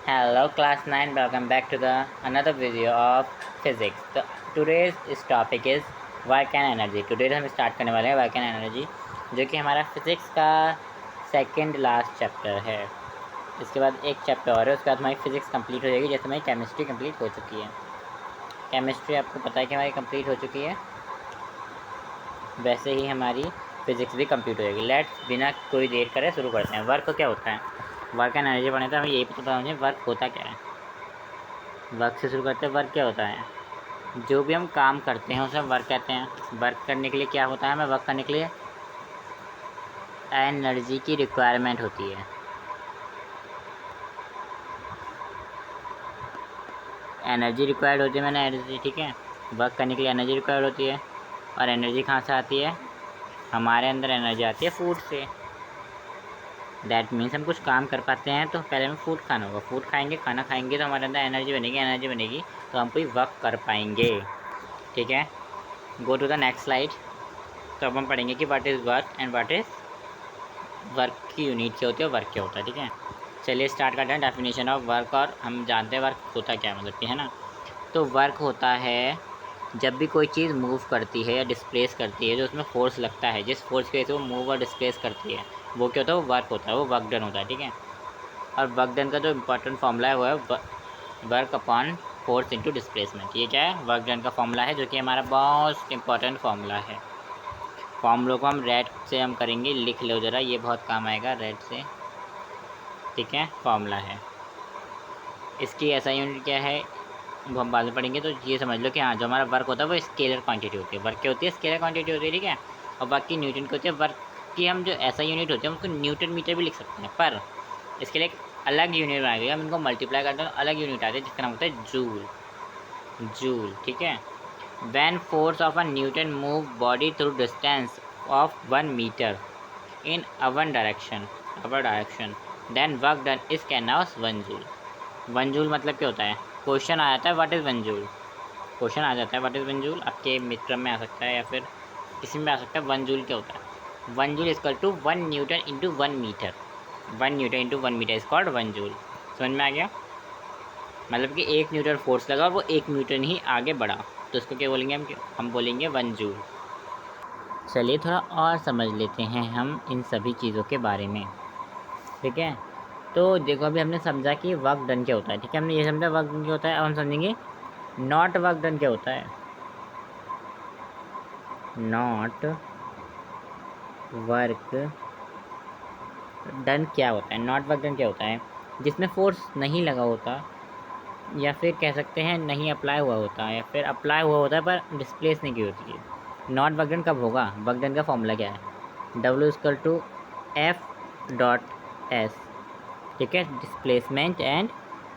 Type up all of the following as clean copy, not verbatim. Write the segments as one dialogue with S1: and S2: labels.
S1: Hello class 9, welcome back to the another video of physics. So today's topic is work and energy. Today हम start करने वाले हैं work and energy, जो कि हमारा physics का सेकंड लास्ट चैप्टर है। इसके बाद एक चैप्टर और है, उसके बाद हमारी फिजिक्स कंप्लीट हो जाएगी। जैसे हमारी केमिस्ट्री कंप्लीट हो चुकी है, केमिस्ट्री आपको पता है कि हमारी कंप्लीट हो चुकी है, वैसे ही हमारी फिजिक्स भी कंप्लीट हो जाएगी। लेट्स बिना कोई देर करे शुरू करते हैं। वर्क क्या होता है, वर्क एंड एनर्जी पढ़ने तो हमें यही पता होना चाहिए वर्क होता क्या है। वर्क से शुरू करते हैं। वर्क क्या होता है, जो भी हम काम करते हैं उसे वर्क कहते हैं। वर्क करने के लिए क्या होता है, हमें वर्क करने के लिए एनर्जी की रिक्वायरमेंट होती है। एनर्जी रिक्वायर्ड होती है, मैंने एनर्जी, ठीक है। वर्क करने के लिए एनर्जी रिक्वायर्ड होती है, और एनर्जी कहाँ से आती है, हमारे अंदर एनर्जी आती है फूड से। दैट मीन्स हम कुछ काम कर पाते हैं तो पहले हमें फूड खाना होगा। फूड खाएंगे, खाना खाएंगे तो हमारे अंदर एनर्जी बनेगी, एनर्जी बनेगी तो हम कोई वर्क कर पाएंगे, ठीक है। Go to the next slide. तो अब हम पढ़ेंगे कि what is work and what is work की यूनिट क्या होती है, वर्क क्या होता है, ठीक है। चलिए स्टार्ट करते हैं डेफिनेशन ऑफ वर्क। और हम जानते हैं वर्क होता क्या है, मतलब कि, है ना। तो वर्क होता है जब भी कोई चीज़ मूव करती है या डिस्प्लेस करती है, जो उसमें फोर्स लगता है, जिस फोर्स की वजह से वो मूव और डिस्प्लेस करती है, वो क्या होता है, वो वर्क होता है, वो वर्क डन होता है, ठीक है। और वर्क डन का जो इम्पोर्टेंट फॉर्मूला है वो है work upon force into displacement. ये क्या है, वर्क डन का फॉर्मूला है, जो कि हमारा बहुत इंपॉर्टेंट फॉर्मूला है। फॉर्मूलों को हम रेड से हम करेंगे, लिख लो ज़रा, ये बहुत काम आएगा रेड से, ठीक है। फॉर्मूला है, इसकी ऐसा यूनिट क्या है वो हम बाद में पढ़ेंगे। तो ये समझ लो कि हाँ, जो हमारा वर्क होता है वो स्केलर क्वांटिटी होती है। वर्क क्या होती है, स्केलर क्वांटिटी होती है, ठीक है। और बाकी न्यूटन की होती है। वर्क की हम जो ऐसा यूनिट होती है हम उसको न्यूटन मीटर भी लिख सकते हैं, पर इसके लिए एक अलग यूनिट बनाई गई है। हम इनको मल्टीप्लाई करते हैं, अलग यूनिट आती है जिसका नाम होता है जूल, जूल, ठीक है। When force of a newton move body through distance of 1 meter in our direction then work done is can now 1 joule. 1 joule मतलब क्या होता है, क्वेश्चन आ जाता है व्हाट इज़ 1 जूल, क्वेश्चन आ जाता है व्हाट इज़ 1 जूल, आपके मिड टर्म में आ सकता है या फिर किसी में आ सकता है। 1 जूल क्या होता है, 1 joule equal to 1 newton into 1 meter. 1 newton into 1 meter is called 1 joule. समझ में आ गया, मतलब कि 1 न्यूटन फोर्स लगा और वो 1 न्यूटन ही आगे बढ़ा, तो उसको क्या बोलेंगे, हम बोलेंगे 1 जूल। चलिए थोड़ा और समझ लेते हैं हम इन सभी चीज़ों के बारे में, ठीक है। तो देखो, अभी हमने समझा कि वर्क डन क्या होता है, ठीक है। हमने ये समझा वर्क डन क्या होता है। अब हम समझेंगे नॉट वर्क डन क्या होता है। नॉट वर्क डन क्या होता है, नॉट वर्क डन क्या होता है, जिसमें फोर्स नहीं लगा होता, या फिर कह सकते हैं नहीं अप्लाई हुआ होता है, या फिर अप्लाई हुआ होता है पर डिस्प्लेस नहीं की होती है। नॉट वर्क डन कब होगा, वर्क डन का फॉर्मूला क्या है, W=F.S, ठीक है। डिस्प्लेसमेंट एंड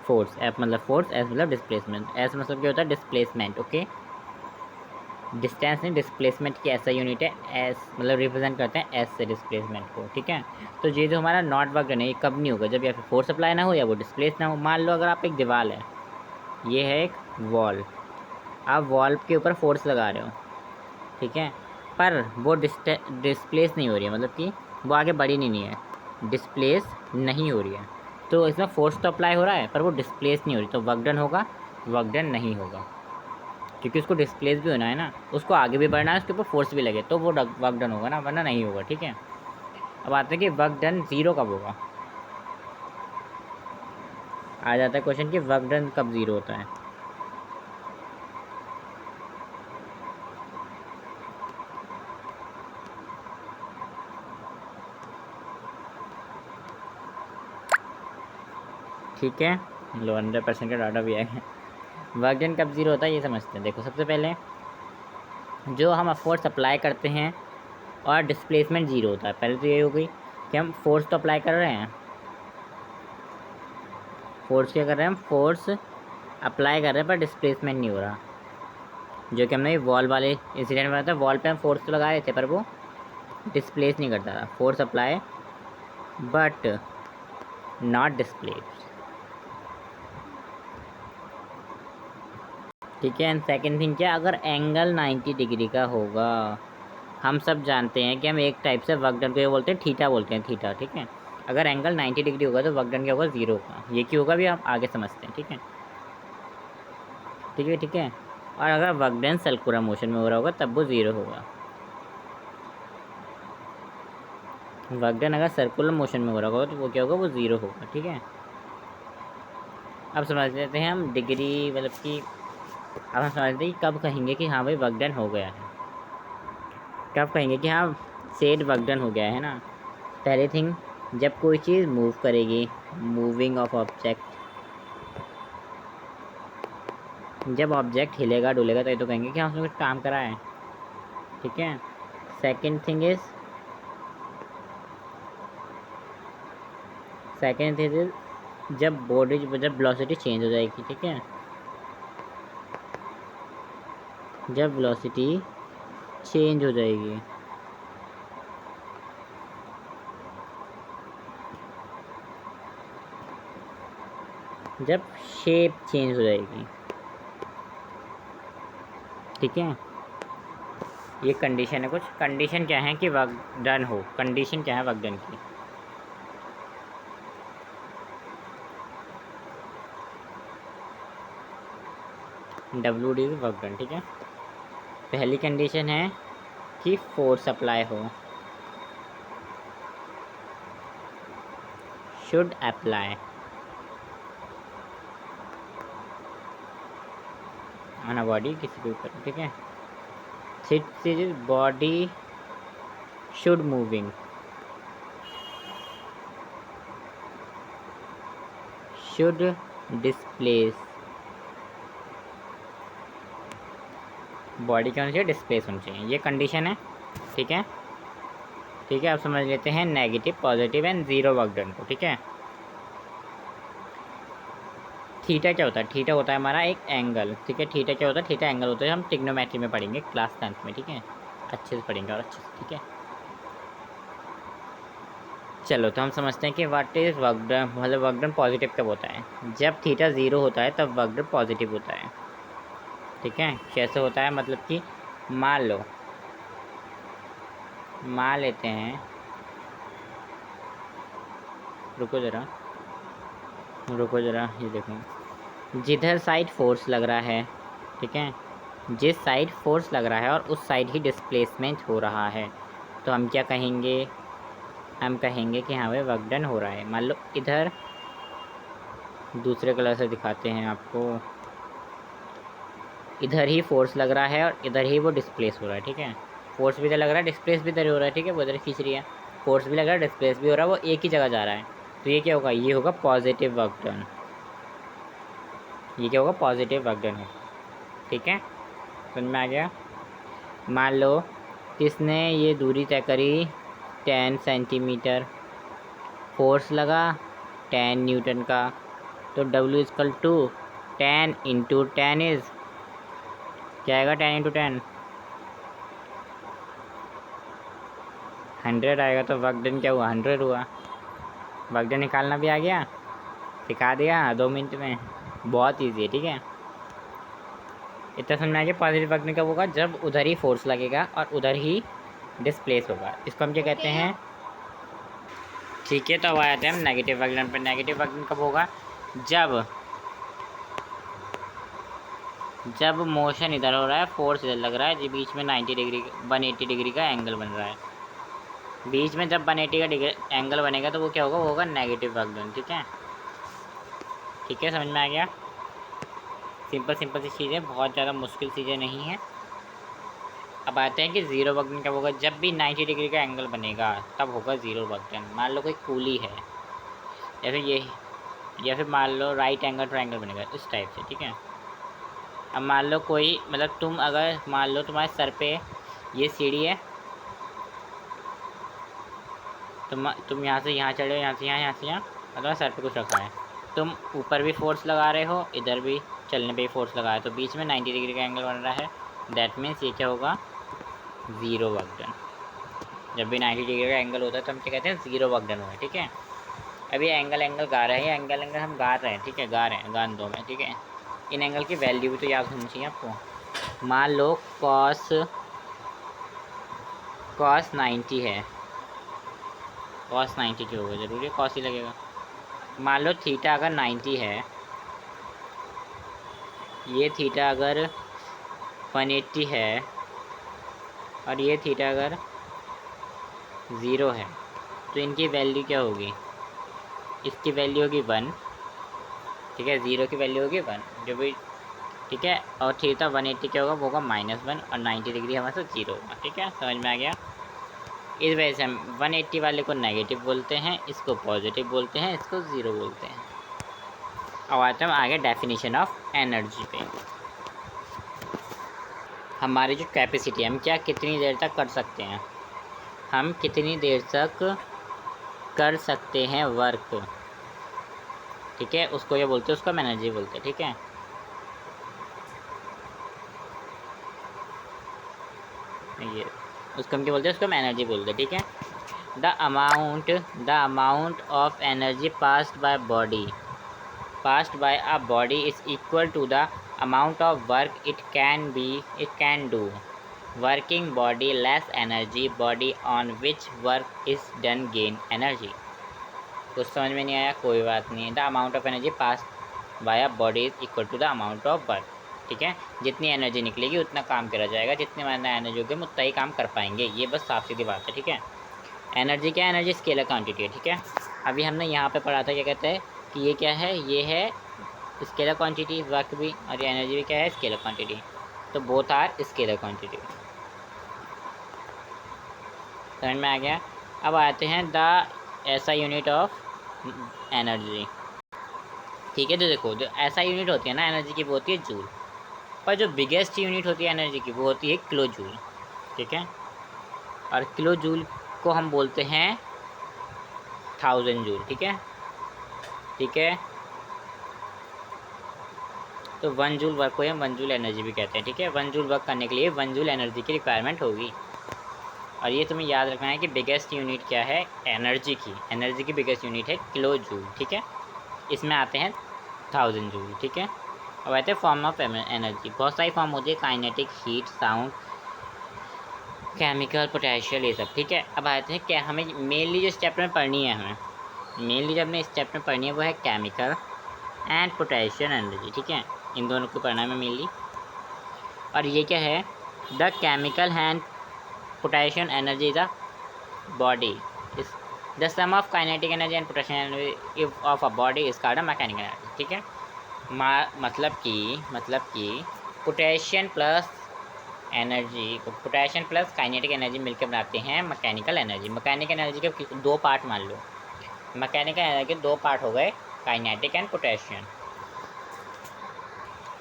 S1: फोर्स, F मतलब फोर्स, S मतलब डिस्प्लेसमेंट। S मतलब क्या होता है, डिस्प्लेसमेंट, ओके। डिस्टेंस नहीं, डिस्प्लेसमेंट की ऐसा यूनिट है, एस मतलब रिप्रेजेंट करते हैं एस से डिस्प्लेसमेंट को, ठीक है। तो ये जो हमारा नॉट वर्क डन है, ये कब नहीं होगा, जब या फिर फोर्स अप्लाई ना हो या वो डिस्प्लेस ना हो। मान लो अगर आप एक दीवार है, ये है एक वॉल, आप वॉल के ऊपर फोर्स लगा रहे हो, ठीक है, पर वो डिस्प्लेस नहीं हो रही है, मतलब कि वो आगे बढ़ी नहीं है, डिस्प्लेस नहीं हो रही है। तो इसमें फोर्स तो अप्लाई हो रहा है पर वो डिस्प्लेस नहीं हो रही, तो वर्क डन होगा, वर्क डन नहीं होगा, क्योंकि उसको डिस्प्लेस भी होना है ना, उसको आगे भी बढ़ना है, उसके ऊपर फोर्स भी लगे, तो वो वर्क डन होगा ना, वरना नहीं होगा, ठीक है। अब आते हैं कि वर्क डन ज़ीरो कब होगा। आ जाता है क्वेश्चन कि वर्क डन कब ज़ीरो होता है। ठीक है, लो 100% का डाटा भी आएगा। वर्क डन कब ज़ीरो होता है ये समझते हैं। देखो, सबसे पहले जो हम फोर्स अप्लाई करते हैं और डिस्प्लेसमेंट ज़ीरो होता है। पहले तो ये हो गई कि हम फोर्स तो अप्लाई कर रहे हैं, फोर्स क्या कर रहे हैं, हम फोर्स अप्लाई कर रहे हैं पर डिस्प्लेसमेंट नहीं हो रहा, जो कि हमने वॉल वाले इंसिडेंट में था। वॉल पे हम फोर्स तो लगा रहे थे पर वो डिस्प्लेस नहीं करता था, force apply but not displace, ठीक है। एंड सेकेंड थिंग क्या, अगर एंगल 90 डिग्री का होगा, हम सब जानते हैं कि हम एक टाइप से वर्क डन को ये बोलते हैं थीटा बोलते हैं, थीटा, ठीक है। अगर एंगल 90 डिग्री होगा तो वर्क डन क्या होगा, 0 होगा। ये क्यों होगा अभी आप आगे समझते हैं, ठीक है ठीक है ठीक है। और अगर वर्क डन सर्कुलर मोशन में हो रहा होगा तब वो 0 होगा। वर्क डन अगर सर्कुलर मोशन में हो रहा होगा तो वो क्या होगा, वो 0 होगा, ठीक है। अब समझ लेते हैं हम डिग्री, मतलब कि अब हम समझ लेते हैं कि कब कहेंगे कि हाँ भाई वर्क डन हो गया है, कब कहेंगे कि हाँ सेड वर्क डन हो गया है ना। पहले थिंग, जब कोई चीज़ मूव करेगी, मूविंग ऑफ ऑब्जेक्ट, जब ऑब्जेक्ट हिलेगा डुलेगा तो ये तो कहेंगे कि हाँ उसने कुछ काम करा है, ठीक है। सेकेंड थिंग इज जब वेलोसिटी चेंज हो जाएगी, ठीक है, जब वेलोसिटी चेंज हो जाएगी, जब शेप चेंज हो जाएगी, ठीक है। ये कंडीशन है, कुछ कंडीशन क्या है कि वर्क डन हो, कंडीशन क्या है वर्क डन की। WD वर्क डन, ठीक है। पहली कंडीशन है कि फोर्स अप्लाई हो, should apply on a body, किसी के ऊपर, ठीक है। Sit body should moving, should displace, body क्या होनी चाहिए, डिस्प्लेस होनी चाहिए, ये कंडीशन है, ठीक है ठीक है। अब समझ लेते हैं negative, positive and zero work done को, ठीक है। थीटा क्या होता है, थीटा होता है हमारा एक एंगल, ठीक है। थीटा क्या होता है, थीटा एंगल होता है, हम ट्रिग्नोमेट्री में पढ़ेंगे क्लास 10th में, ठीक है, अच्छे से पढ़ेंगे और अच्छे से, ठीक है। चलो तो हम समझते हैं कि व्हाट इज़ वर्क डन, मतलब वर्क डन पॉजिटिव कब होता है, जब थीटा 0 होता है तब वर्क डन पॉजिटिव होता है, ठीक है। कैसे होता है, मतलब कि मान लो, मान लेते हैं, रुको ज़रा, ये देखो, जिधर साइड फोर्स लग रहा है, ठीक है, जिस साइड फोर्स लग रहा है और उस साइड ही डिस्प्लेसमेंट हो रहा है, तो हम क्या कहेंगे, हम कहेंगे कि हाँ भाई वर्क डन हो रहा है। मान लो इधर, दूसरे कलर से दिखाते हैं आपको, इधर ही फोर्स लग रहा है और इधर ही वो डिस्प्लेस हो रहा है, ठीक है। फोर्स भी इधर लग रहा है, डिस्प्लेस भी इधर हो रहा है, ठीक है, वो इधर खींच रही है, फोर्स भी लग रहा है, डिस्प्लेस भी हो रहा है, वो एक ही जगह जा रहा है, तो ये क्या होगा, ये होगा पॉजिटिव वर्क डन, ये क्या होगा, पॉजिटिव वर्क डन होगा, ठीक है, समझ में आ गया। मान लो किसने ये दूरी तय करी 10 सेंटीमीटर, फोर्स लगा 10 न्यूटन का, तो W equal to 10 into 10 is क्या आएगा, 10 इंटू 10 100 आएगा, तो वर्क डन क्या हुआ, 100 हुआ। वर्क डन निकालना भी आ गया, सिखा दिया 2 मिनट में, बहुत ईजी है, ठीक है। इतना समझ में आ गया। पॉजिटिव वर्क डन कब होगा, जब उधर ही फोर्स लगेगा और उधर ही डिस्प्लेस होगा, इसको हम क्या कहते हैं, ठीक है। तो अब आ जाते हैं हम नेगेटिव वर्क डन पर। नेगेटिव वर्क डन कब होगा, जब मोशन इधर हो रहा है, फोर्स इधर लग रहा है, जो बीच में 90 डिग्री 180 डिग्री का एंगल बन रहा है, बीच में जब 180 का डिग्री एंगल बनेगा तो वो क्या होगा, वो होगा नेगेटिव वर्क डन, ठीक है ठीक है, समझ में आ गया। सिंपल सिंपल सी चीज़ें, बहुत ज़्यादा मुश्किल चीज़ें नहीं हैं। अब आते हैं कि ज़ीरो वर्क डन कब होगा, जब भी 90 डिग्री का एंगल बनेगा तब होगा ज़ीरो वर्क डन। मान लो कोई कूली है, या फिर ये, या फिर मान लो राइट एंगल ट्रायंगल बनेगा इस टाइप से, ठीक है। अब मान लो कोई, मतलब तुम अगर मान लो तुम्हारे सर पे ये सीढ़ी है, तुम यहाँ से यहाँ चढ़े हो, यहाँ से यहाँ, यहाँ से यहाँ, और तुम्हारे सर पे कुछ रखा है, तुम ऊपर भी फोर्स लगा रहे हो, इधर भी चलने पे भी फोर्स लगा है, तो बीच में 90 डिग्री का एंगल बन रहा है, दैट मीन्स ये क्या होगा, ज़ीरो वर्क डन। जब भी 90 डिग्री का एंगल होता है तो हम क्या कहते हैं, ज़ीरो वर्क डन हुआ है, ठीक है। अभी एंगल गा रहे हैं, एंगल हम गा रहे हैं, ठीक है, गा रहे हैं, गान दो में, ठीक है। इन एंगल की वैल्यू भी तो याद होनी चाहिए आपको। मान लो कॉस 90 है, cos 90 क्यों होगा, ज़रूरी है cos ही लगेगा। मान लो थीटा अगर 90 है, ये थीटा अगर 180 है और ये थीटा अगर 0 है, तो इनकी वैल्यू क्या होगी? इसकी वैल्यू होगी 1, ठीक है, 0 की वैल्यू होगी 1 जो भी, ठीक है। और थीटा 180 क्या होगा, वो होगा -1 और 90 डिग्री हमारे साथ 0 होगा, ठीक है, समझ में आ गया। इस वजह से हम 180 वाले को नेगेटिव बोलते हैं, इसको पॉजिटिव बोलते हैं, इसको 0 बोलते हैं। अब आते हैं आगे डेफिनेशन ऑफ एनर्जी पे। हमारी जो कैपेसिटी है, हम क्या कितनी देर तक कर सकते हैं, हम कितनी देर तक कर सकते हैं वर्क, ठीक है, उसको ये बोलते हैं, उसको हम एनर्जी बोलते हैं, ठीक है। ये उसको हम क्या बोलते हैं, उसको हम एनर्जी बोलते हैं, ठीक है। The amount of energy passed by a body is equal to the amount of work it can do. Working body less energy, body on which work is done gain energy. कुछ समझ में नहीं आया, कोई बात नहीं। The amount of energy pass by a body is equal to the amount of work, ठीक है। जितनी एनर्जी निकलेगी उतना काम करा जाएगा, जितनी मात्रा एनर्जी होगी हम उतना ही काम कर पाएंगे, ये बस साफ सीधी बात है, ठीक है। एनर्जी क्या है, एनर्जी स्केलर क्वांटिटी है, ठीक है। अभी हमने यहाँ पे पढ़ा था, क्या कहते हैं कि ये क्या है, ये है स्केलर क्वांटिटी, वर्क भी, और ये एनर्जी भी क्या है, स्केलर क्वांटिटी। तो बोथ आर स्केलर क्वांटिटी, समझ में आ गया। अब आते हैं द ऐसा यूनिट ऑफ एनर्जी, ठीक है। तो देखो, जो ऐसा यूनिट होती है ना एनर्जी की, वो होती है जूल, पर जो बिगेस्ट यूनिट होती है एनर्जी की, वो होती है किलो जूल, ठीक है। और किलो जूल को हम बोलते हैं 1000 जूल, ठीक है, ठीक है। तो 1 जूल वर्क को हम 1 जूल एनर्जी भी कहते हैं, ठीक है। 1 जूल वर्क करने के लिए 1 जूल एनर्जी की रिक्वायरमेंट होगी। और ये तुम्हें याद रखना है कि बिगेस्ट यूनिट क्या है, एनर्जी की बिगेस्ट यूनिट है किलो जूल, ठीक है। इसमें आते हैं 1000 जूल, ठीक है। अब आते हैं फॉर्म ऑफ एनर्जी, बहुत सारी फॉर्म होती है, kinetic, heat, sound, chemical, potential, ये सब, ठीक है। अब आते हैं क्या हमें मेनली जो इस चैप्टर में पढ़नी है, हमें मेनली जब हमने इस चैप्टर में पढ़नी है वो है केमिकल एंड पोटेंशियल एनर्जी, ठीक है। इन दोनों को पढ़ना है हमें मेनली। और ये क्या है, the chemical and potential energy the body is the sum of kinetic energy and potential energy of a body is called a mechanical energy, ठीक है। मतलब कि पोटेंशियल प्लस एनर्जी को, पोटेंशियल प्लस काइनेटिक एनर्जी मिलकर बनाते हैं mechanical energy. Mechanical energy के दो पार्ट मान लो, मैकेनिकल एनर्जी के दो पार्ट हो गए, kinetic and potential.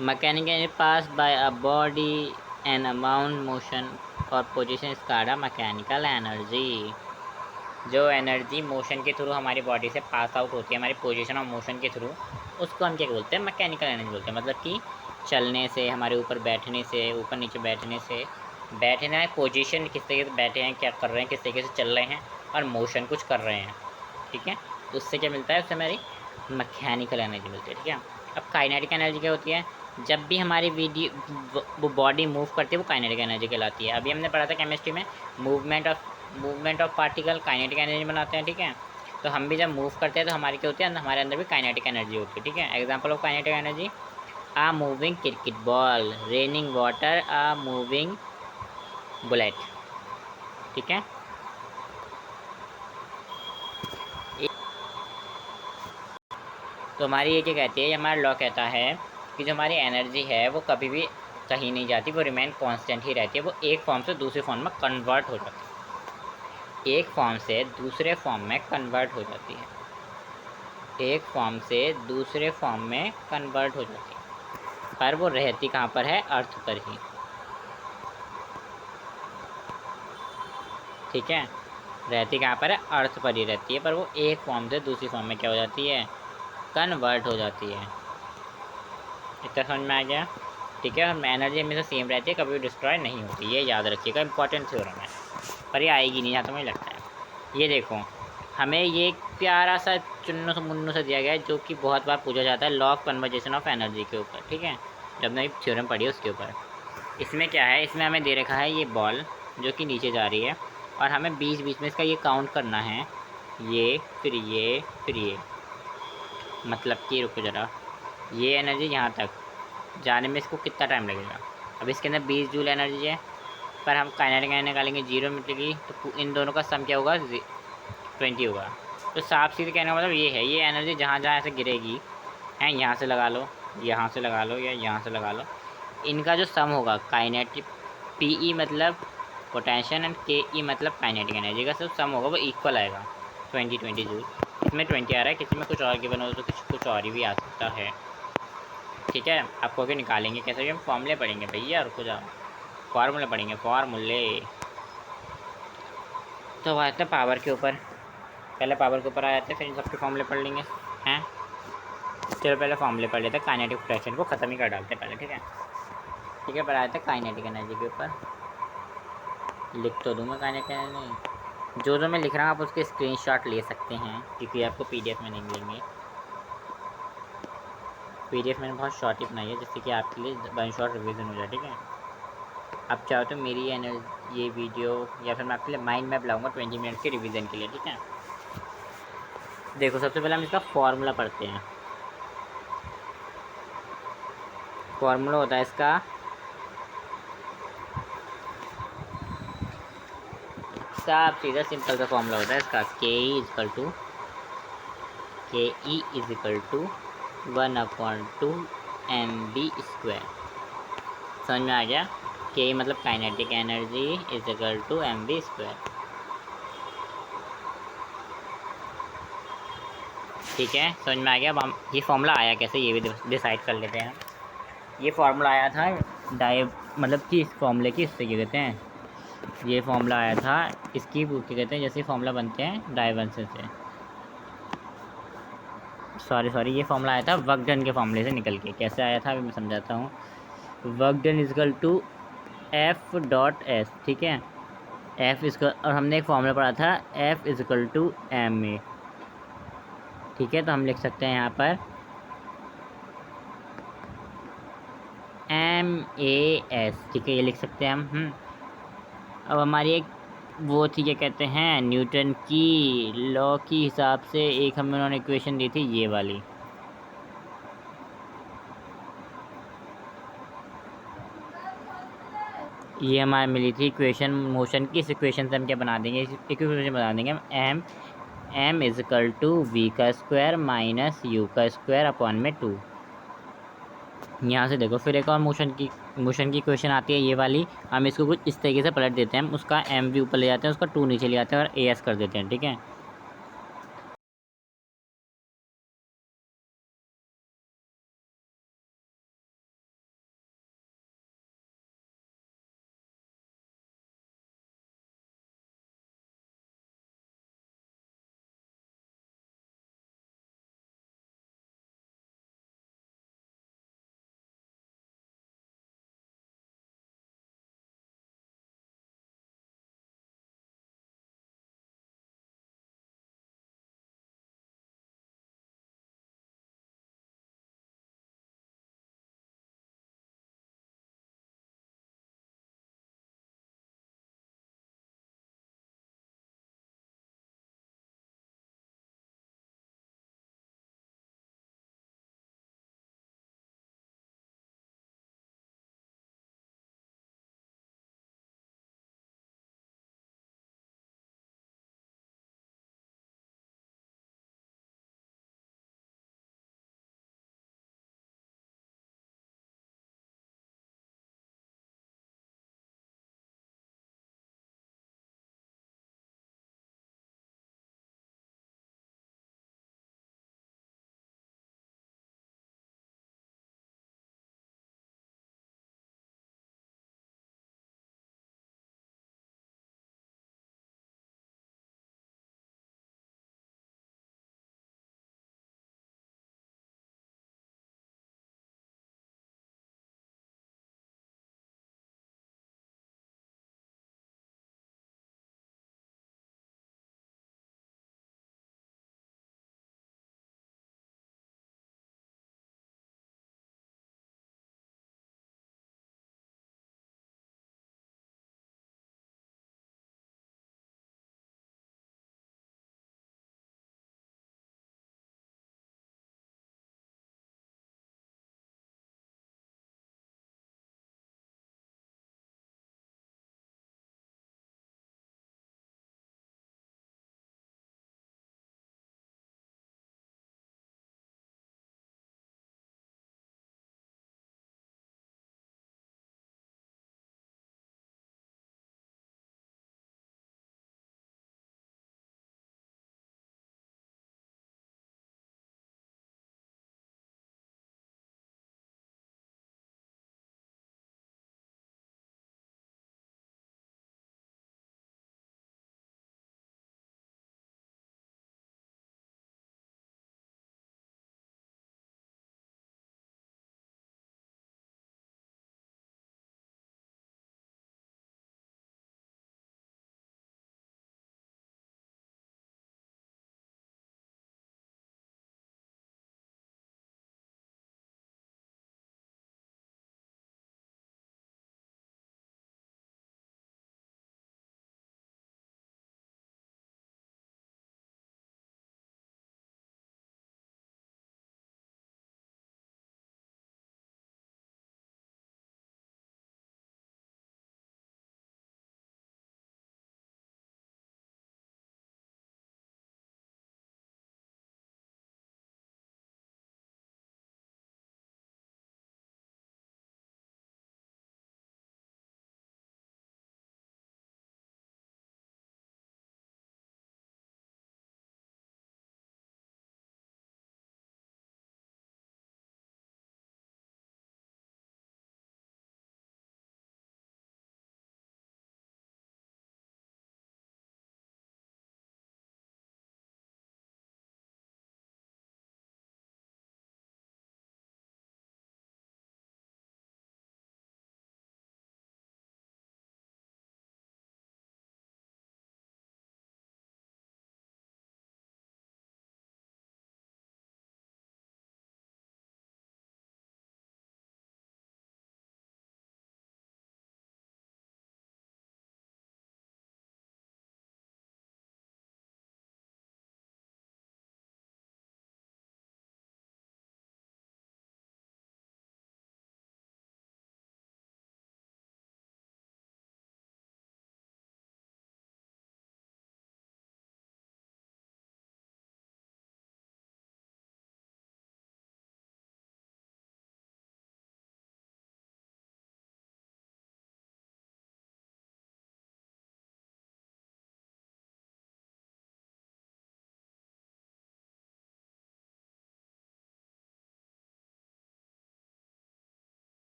S1: Mechanical energy pass by a body an amount motion और position is called a mechanical energy. जो एनर्जी मोशन के थ्रू हमारी बॉडी से पास आउट होती है, हमारी पोजीशन और मोशन के थ्रू, उसको हम क्या बोलते हैं, मैकेनिकल एनर्जी बोलते हैं। मतलब कि चलने से, हमारे ऊपर बैठने से, ऊपर नीचे बैठने से, बैठना है पोजीशन, किस तरीके से बैठे हैं, क्या कर रहे हैं, किस तरीके से चल रहे हैं, और मोशन कुछ कर रहे हैं, ठीक है। तो उससे क्या मिलता है, उससे हमारी मैकेनिकल एनर्जी मिलती है, ठीक है। अब काइनेटिक एनर्जी क्या होती है, जब भी हमारी वो बॉडी मूव करती है, वो काइनेटिक एनर्जी कहलाती है। अभी हमने पढ़ा था केमिस्ट्री में, movement of particle kinetic energy बनाते हैं, ठीक है। तो हम भी जब मूव करते हैं तो हमारी क्या होती है, हमारे अंदर भी काइनेटिक एनर्जी होती है, ठीक है। Example of kinetic energy, a moving cricket ball, raining water, a moving bullet, ठीक है। तो हमारी ये क्या कहती है, हमारा लॉ कहता है कि जो हमारी एनर्जी है वो कभी भी कहीं नहीं जाती, वो रिमेन कांस्टेंट ही रहती है, वो एक फॉर्म से दूसरे फॉर्म में कन्वर्ट हो जाती है, एक फॉर्म से दूसरे फॉर्म में कन्वर्ट हो जाती है, एक फॉर्म से दूसरे फॉर्म में कन्वर्ट हो जाती है, पर वो रहती कहाँ पर है, अर्थ पर ही, ठीक है। रहती कहाँ पर है, अर्थ पर ही रहती है, पर वो एक फॉर्म से दूसरी फॉर्म में क्या हो जाती है, कन्वर्ट हो जाती है। इतना समझ में आ गया, ठीक है। और एनर्जी हमेशा सेम रहती है, कभी भी डिस्ट्रॉय नहीं होती, ये याद रखिएगा, इंपॉर्टेंट थ्योरम है, पर ये आएगी नहीं, जहाँ तक मुझे लगता है। ये देखो, हमें ये एक प्यारा सा चुन्नू सा मुन्नू सा दिया गया है, जो कि बहुत बार पूछा जाता है, law of conversation of energy के ऊपर, ठीक है, जब हमने थ्योरम पढ़ी है उसके ऊपर। इसमें क्या है, इसमें हमें दे रखा है ये बॉल जो कि नीचे जा रही है, और हमें बीच बीच में इसका ये काउंट करना है, ये फिर ये फिर ये, मतलब कि रुको ज़रा, ये एनर्जी यहाँ तक जाने में इसको कितना टाइम लगेगा। अब इसके अंदर 20 जूल एनर्जी है, पर हम काइनेटिक एनर्जी निकालेंगे 0 मिलेगी, तो इन दोनों का सम क्या होगा 20 होगा। तो साफ सीधे कहने का मतलब ये है, ये एनर्जी जहाँ जहाँ ऐसे गिरेगी हैं, यहाँ से लगा लो, यहाँ से लगा लो, या यहाँ से लगा लो, इनका जो सम होगा काइनेटिक, पी मतलब पोटेंशियल एंड के ई मतलब काइनेटिक एनर्जी का सब सम होगा, वो इक्वल आएगा 20 जूल। इसमें 20 आ रहा है, किसी में कुछ और गिवन हो तो कुछ और ही भी आ सकता है। ठीक है, आपको आगे निकालेंगे कैसे, हम फॉर्मूले पढ़ेंगे भैया, रुको जाओ, फार्मूले पढ़ेंगे, फार्मूले। तो आए थे पावर के ऊपर, पहले पावर के ऊपर आए थे, फिर इन सबके फॉर्मूले पढ़ लेंगे हैं। चलो पहले फॉर्मूले पढ़ लेते हैं, काइनेटिक पोटेंशियल को ख़त्म ही कर डालते पहले, ठीक है। ठीक है, पर आए थे काइनेटिक एनर्जी के ऊपर, लिख तो दूँ मैं काइनेटिक एनर्जी, जो मैं लिख रहा हूँ आप उसके स्क्रीनशॉट ले सकते हैं, क्योंकि आपको पीडीएफ में नहीं मिलेंगे। पीडीएफ मैंने बहुत शॉर्ट ही बनाई है, जिससे कि आपके लिए वन शॉट रिवीजन हो जाए, ठीक है। आप चाहो तो मेरी ये वीडियो या फिर मैं आपके लिए माइंड मैप लाऊंगा 20 मिनट के रिवीजन के लिए, ठीक है। देखो सबसे पहले हम इसका फॉर्मूला पढ़ते हैं। फॉर्मूला होता है इसका साफ सीधा सिंपल सा फॉर्मूला होता है इसका, के E is equal to 1/2 mv²। समझ में आ गया, के मतलब kinetic energy is equal to mv²। ठीक है, समझ में आ गया। अब हम ये फॉर्मूला आया कैसे ये भी डिसाइड कर लेते हैं। ये फार्मूला आया था मतलब कि इस फॉर्मूले की इससे क्या कहते हैं, ये फॉर्मूला आया था इसकी क्या कहते हैं, जैसे फॉर्मूला बनते हैं डाइवर्जेंस से, सॉरी ये फॉर्मूला आया था वर्क डन के फॉर्मूले से निकल के। कैसे आया था अभी मैं समझाता हूँ। Work done is equal to F dot S, ठीक है, एफ इसका, और हमने एक फॉर्मूला पढ़ा था F is equal to M A, ठीक है। तो हम लिख सकते हैं यहाँ पर MAS, ठीक है, ये लिख सकते हैं हम। अब हमारी एक वो थी क्या कहते हैं, न्यूटन की लॉ की हिसाब से एक हमें उन्होंने इक्वेशन दी थी ये वाली, ये हमारे मिली थी इक्वेशन मोशन की। इस इक्वेशन से हम क्या बना देंगे, इस इक्वेशन बना देंगे हम m इजकल टू v का स्क्वायर माइनस u का स्क्वायर अपॉन में 2। यहाँ से देखो फिर एक और मोशन की इक्वेशन आती है ये वाली, हम इसको कुछ इस तरीके से पलट देते हैं, हम उसका एम भी ऊपर ले जाते हैं, उसका 2 नीचे ले जाते हैं और as कर देते हैं, ठीक है।